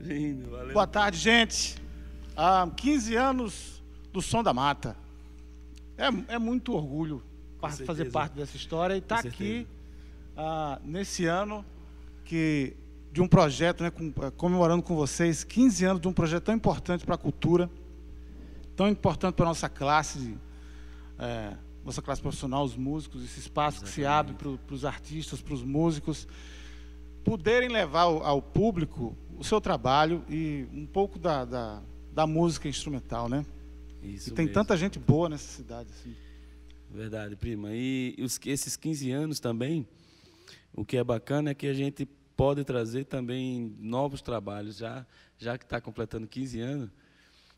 Lindo, valeu. Boa tarde, gente. 15 anos do Som da Mata. É muito orgulho fazer parte dessa história e estar aqui nesse ano de um projeto, né, comemorando com vocês 15 anos de um projeto tão importante para a cultura, tão importante para a nossa classe profissional, os músicos, esse espaço que se abre para os artistas, para os músicos, poderem levar ao público o seu trabalho e um pouco da música instrumental, né? Isso e tem mesmo. tanta gente boa nessa cidade. Assim. Verdade, prima. E esses 15 anos também, o que é bacana é que a gente pode trazer também novos trabalhos, já que está completando 15 anos.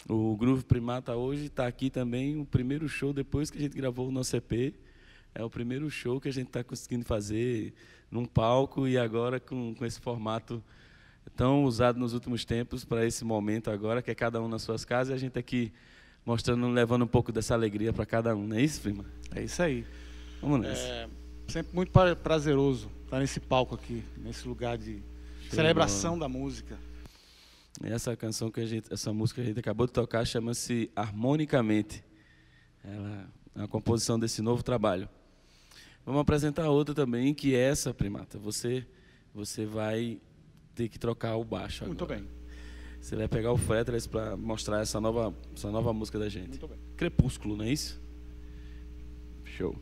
O Groove Primata hoje está aqui também, o primeiro show depois que a gente gravou o nosso EP. É o primeiro show que a gente está conseguindo fazer num palco e agora com esse formato tão usado nos últimos tempos para esse momento agora, que é cada um nas suas casas, e a gente aqui mostrando, levando um pouco dessa alegria para cada um. Não é isso, prima? É isso aí. Vamos nessa. Sempre muito prazeroso estar nesse palco aqui, nesse lugar de celebração da música. Essa canção essa música que a gente acabou de tocar chama-se Harmonicamente. Ela é uma composição desse novo trabalho. Vamos apresentar outra também, que é essa, Primata. Você vai ter que trocar o baixo agora. Muito bem. Você vai pegar o fretless para mostrar essa nova música da gente. Muito bem. Crepúsculo, não é isso? Show.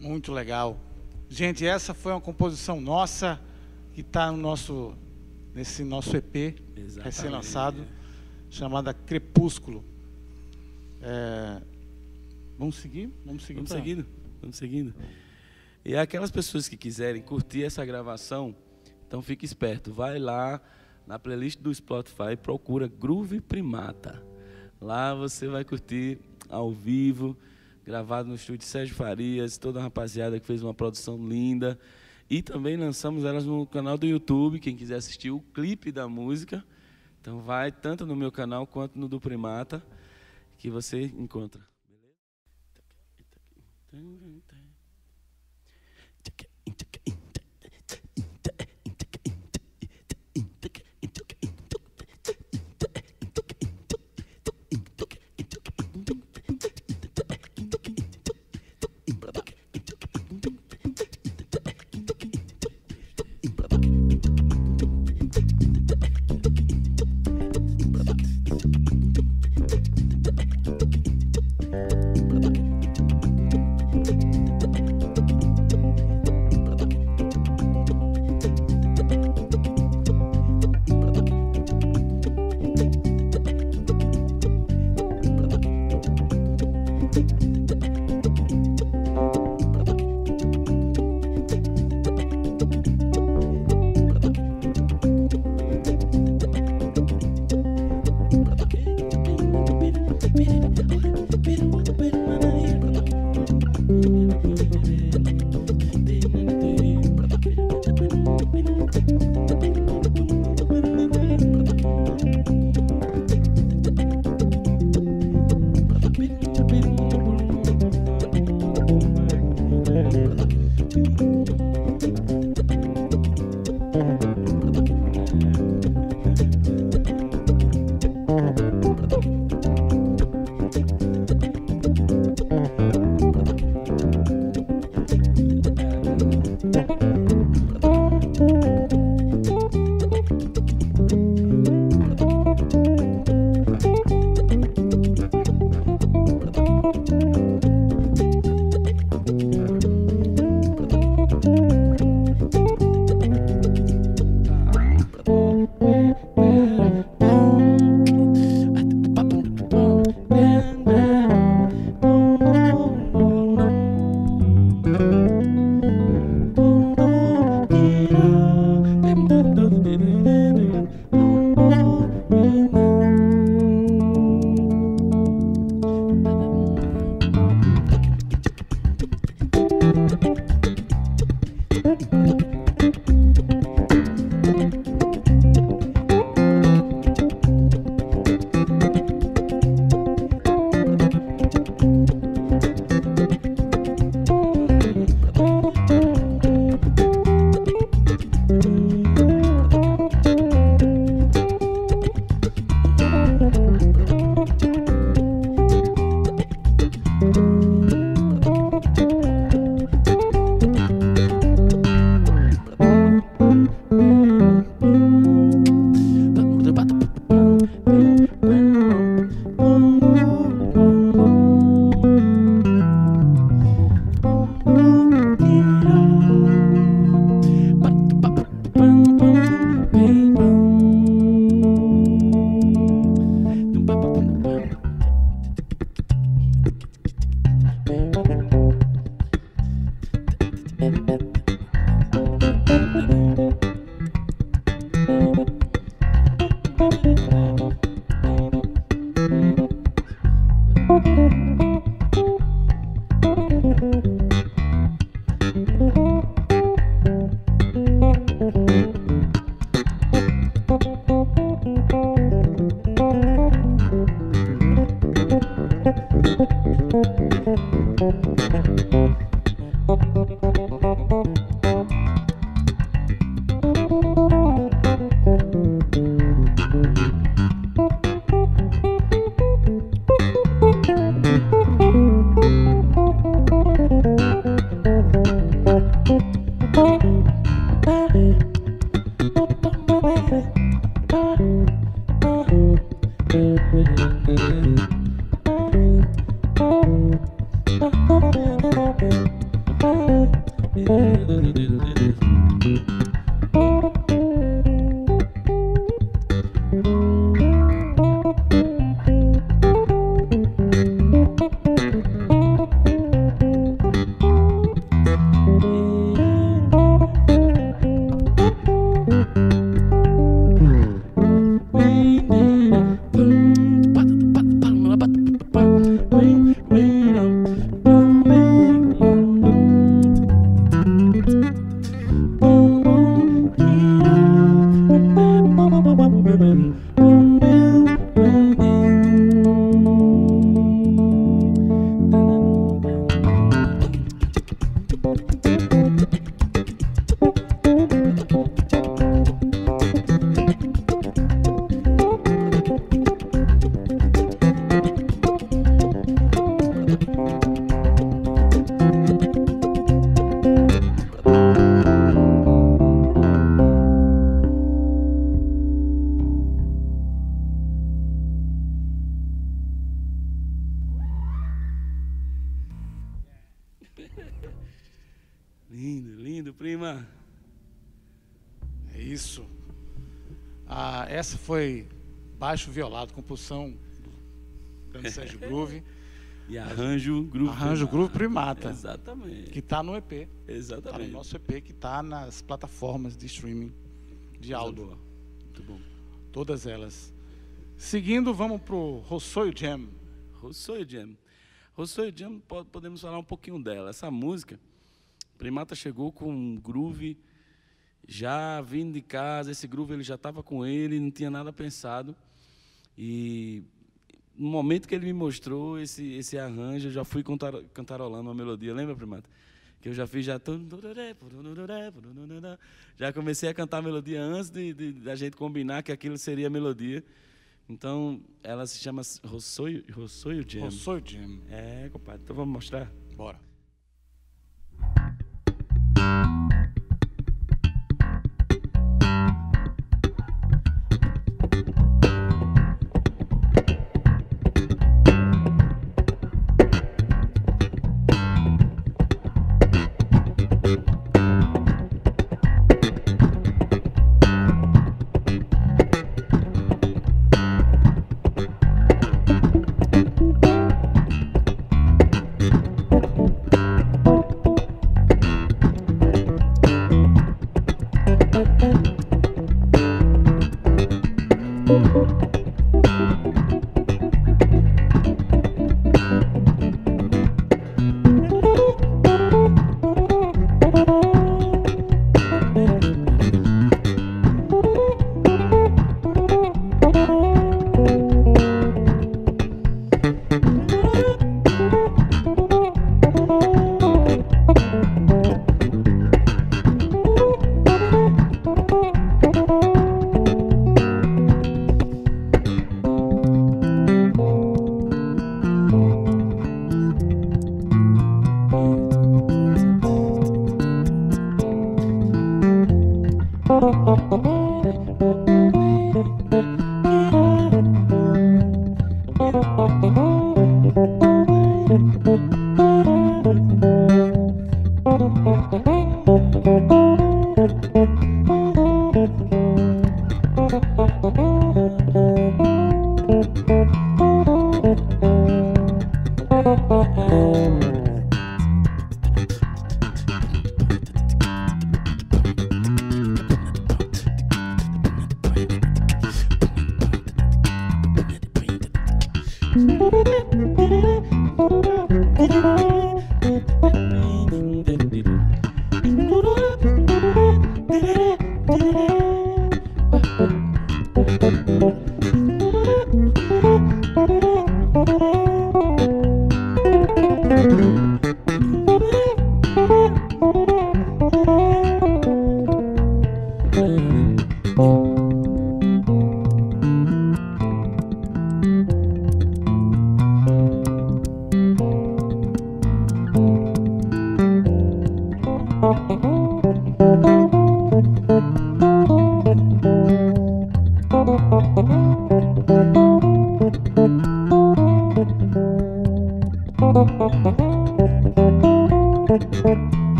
Muito legal. Gente, essa foi uma composição nossa que está no nesse nosso EP recém-lançado, chamada Crepúsculo. Vamos seguir? Vamos seguindo. E aquelas pessoas que quiserem curtir essa gravação, então fique esperto. Vai lá na playlist do Spotify, procura Groove Primata. Lá você vai curtir ao vivo, gravado no estúdio Sérgio Farias, toda a rapaziada que fez uma produção linda. E também lançamos elas no canal do YouTube, quem quiser assistir o clipe da música. Então vai tanto no meu canal quanto no do Primata, que você encontra. Lindo, lindo, prima. É isso. Essa foi baixo violado, composição do grande Sérgio Groove. E arranjo Groove. Arranjo Groove Primata. Exatamente. Que está no EP. Exatamente. Está no nosso EP, que está nas plataformas de streaming de áudio. Boa. Muito bom. Todas elas. Seguindo, vamos pro Rossoio Jam. Rossoio Jam. Rossoio Jam, podemos falar um pouquinho dela. Essa música, Primata chegou com um groove já vindo de casa, esse groove ele já estava com ele, não tinha nada pensado. E no momento que ele me mostrou esse arranjo, eu já fui cantarolando uma melodia. Lembra, Primata? Que eu já fiz, já comecei a cantar a melodia antes da gente combinar que aquilo seria a melodia. Então, ela se chama Rossoio Jam. Rossoio Jam. É, compadre. Então vamos mostrar? Bora.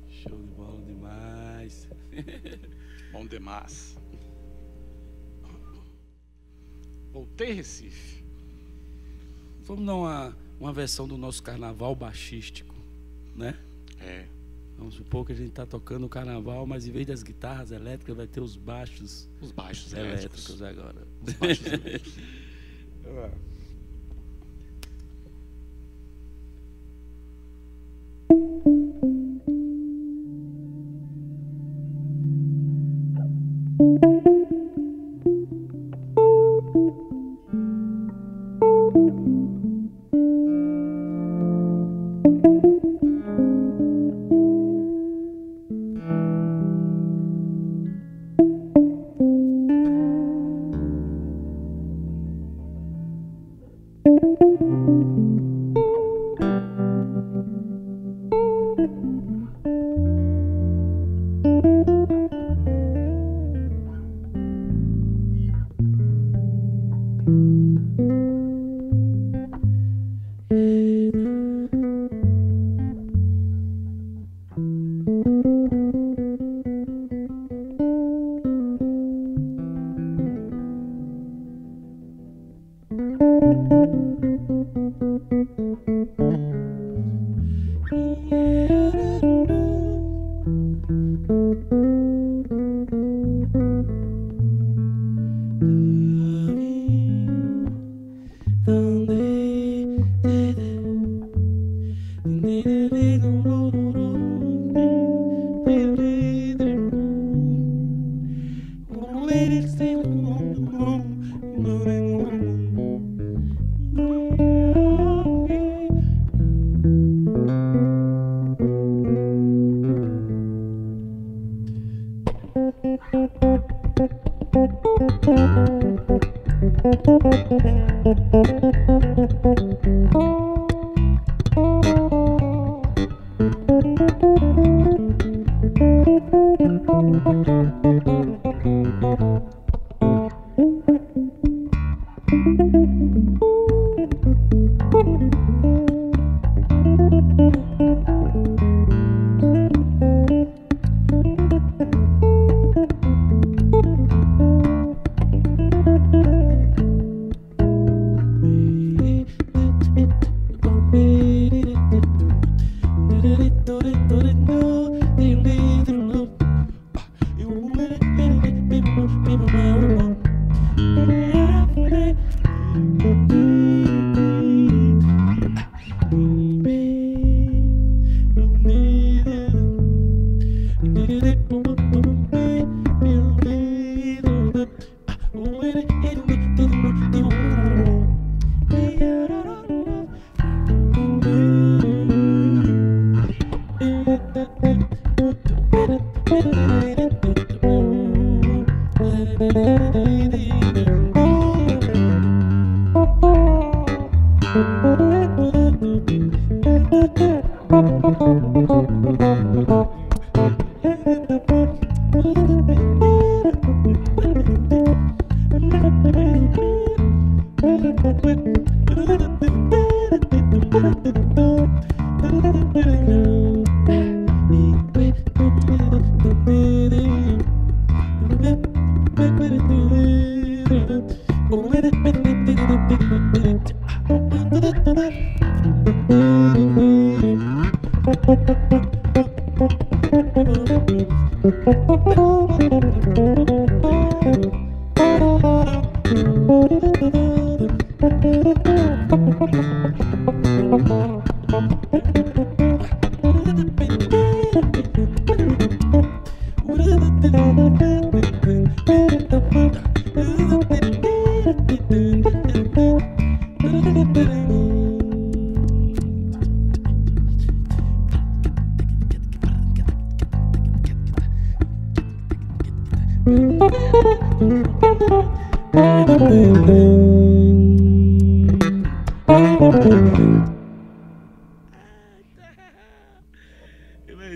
Show de bola demais. Bom demais. Voltei, Recife. Vamos dar uma versão do nosso carnaval baixístico, né? É. Vamos supor que a gente está tocando o carnaval, mas em vez das guitarras elétricas, vai ter os baixos elétricos agora. Os baixos elétricos.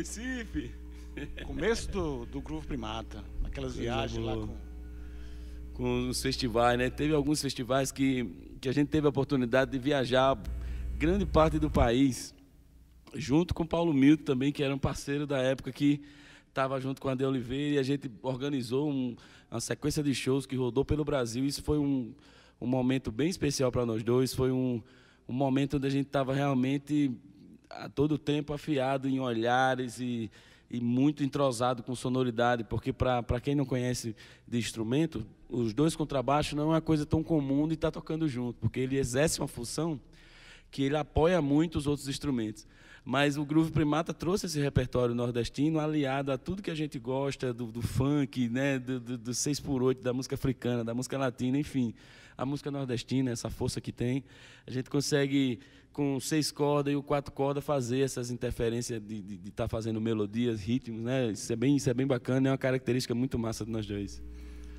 Recife. Começo do Groove Primata, naquelas viagens lá com os festivais, né? Teve alguns festivais que a gente teve a oportunidade de viajar grande parte do país, junto com Paulo Milton também, que era um parceiro da época, que estava junto com a Ade Oliveira, e a gente organizou uma sequência de shows que rodou pelo Brasil. Isso foi um momento bem especial para nós dois, foi um momento onde a gente estava realmente a todo tempo afiado em olhares e muito entrosado com sonoridade, porque para quem não conhece de instrumento, os dois contrabaixos não é uma coisa tão comum de estar tocando junto, porque ele exerce uma função que ele apoia muito os outros instrumentos. Mas o Groove Primata trouxe esse repertório nordestino aliado a tudo que a gente gosta, do funk, né, do 6x8, da música africana, da música latina, enfim. A música nordestina, essa força que tem, a gente consegue, com 6 cordas e o 4 cordas, fazer essas interferências de estar fazendo melodias, ritmos, né? Isso é bem bacana, é uma característica muito massa de nós dois.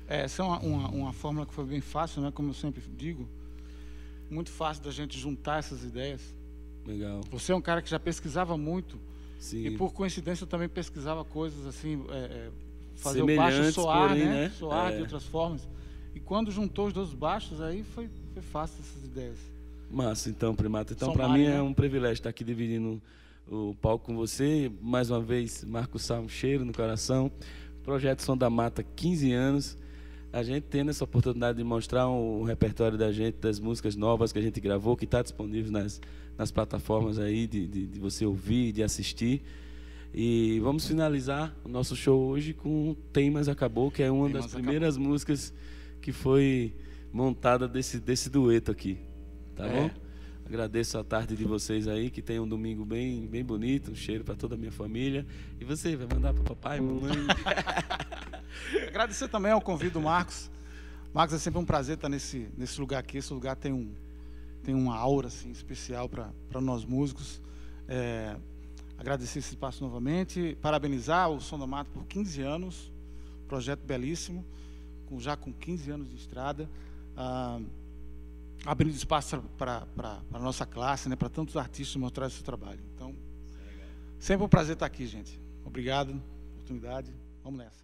Essa é uma fórmula que foi bem fácil, né? Como eu sempre digo, muito fácil da gente juntar essas ideias. Legal. Você é um cara que já pesquisava muito. Sim. E por coincidência eu também pesquisava coisas assim, fazer o semelhantes, baixo soar, porém, né? Soar de outras formas. E quando juntou os dois baixos, aí foi fácil essas ideias. Massa, então, Primata. Então, para Mário, mim né? é um privilégio estar aqui dividindo o palco com você. Mais uma vez, Marcos Sá, um cheiro no coração. Projeto Som da Mata, 15 anos. A gente tendo essa oportunidade de mostrar o repertório da gente, das músicas novas que a gente gravou, que está disponível nas plataformas aí, de você ouvir, de assistir. E vamos finalizar o nosso show hoje com Tem Mas Acabou, que é uma das primeiras músicas que foi montada desse dueto aqui. Tá bom? Agradeço a tarde de vocês aí, que tem um domingo bem bonito, um cheiro para toda a minha família. E você, vai mandar para papai, mamãe? Agradecer também ao convite do Marcos. Marcos, é sempre um prazer estar nesse lugar aqui. Esse lugar tem uma aura assim, especial para nós músicos. Agradecer esse espaço novamente. Parabenizar o Som da Mata por 15 anos. Projeto belíssimo, já com 15 anos de estrada. Abrindo espaço para a nossa classe, né, para tantos artistas mostrar esse trabalho. Então, sempre um prazer estar aqui, gente. Obrigado pela oportunidade. Vamos nessa.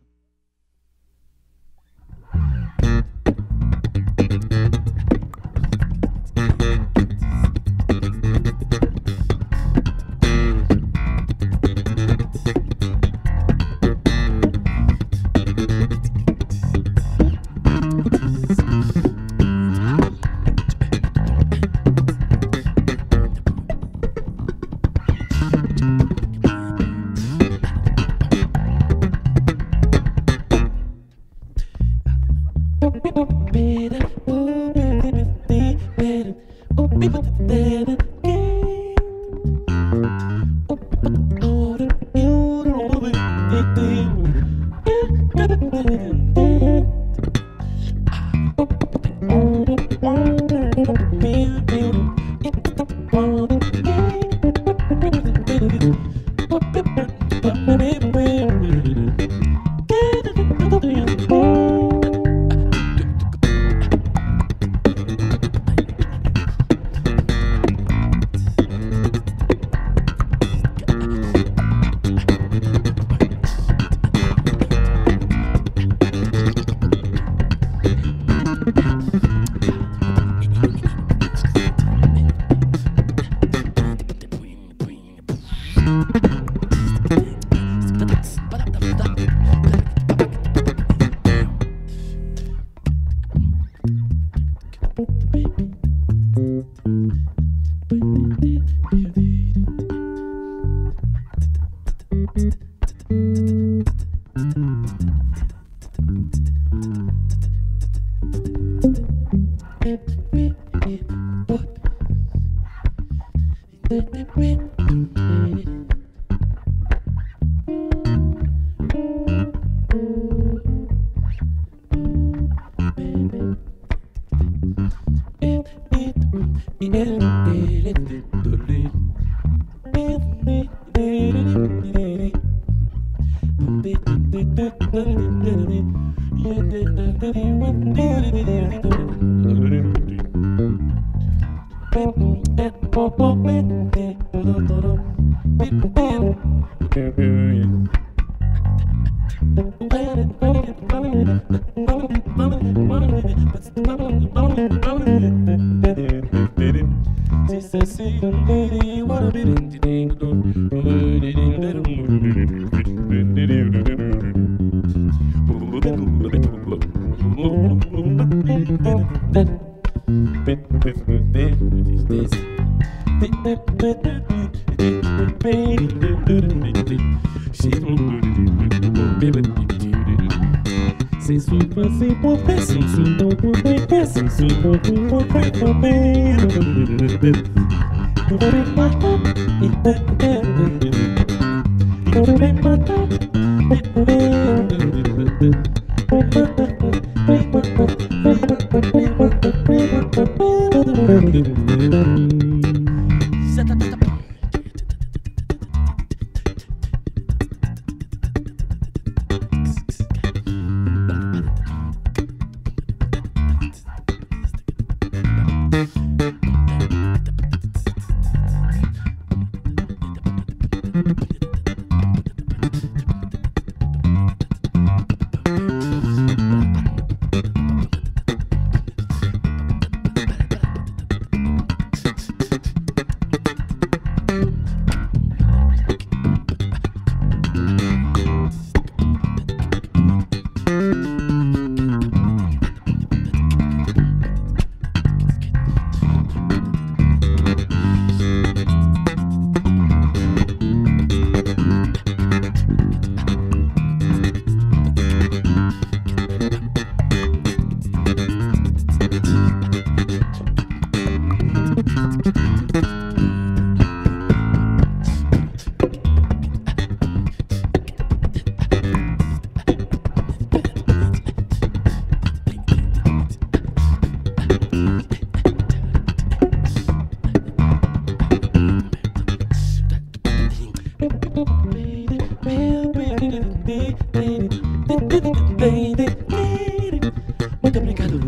Muito obrigado.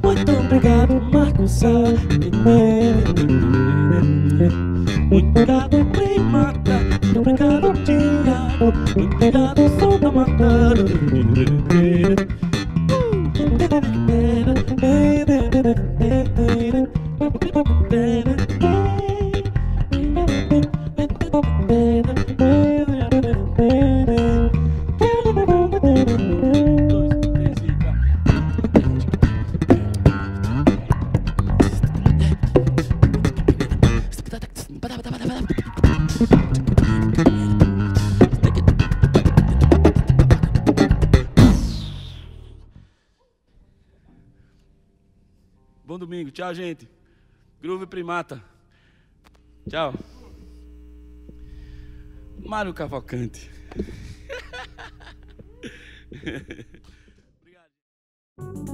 Muito obrigado, Marcos. Muito obrigado, Primata. Muito obrigado, Tiago. Muito obrigado, Som da Mata. Bom domingo, tchau, gente. Groove Primata. Tchau. Mário Cavalcante. Obrigado.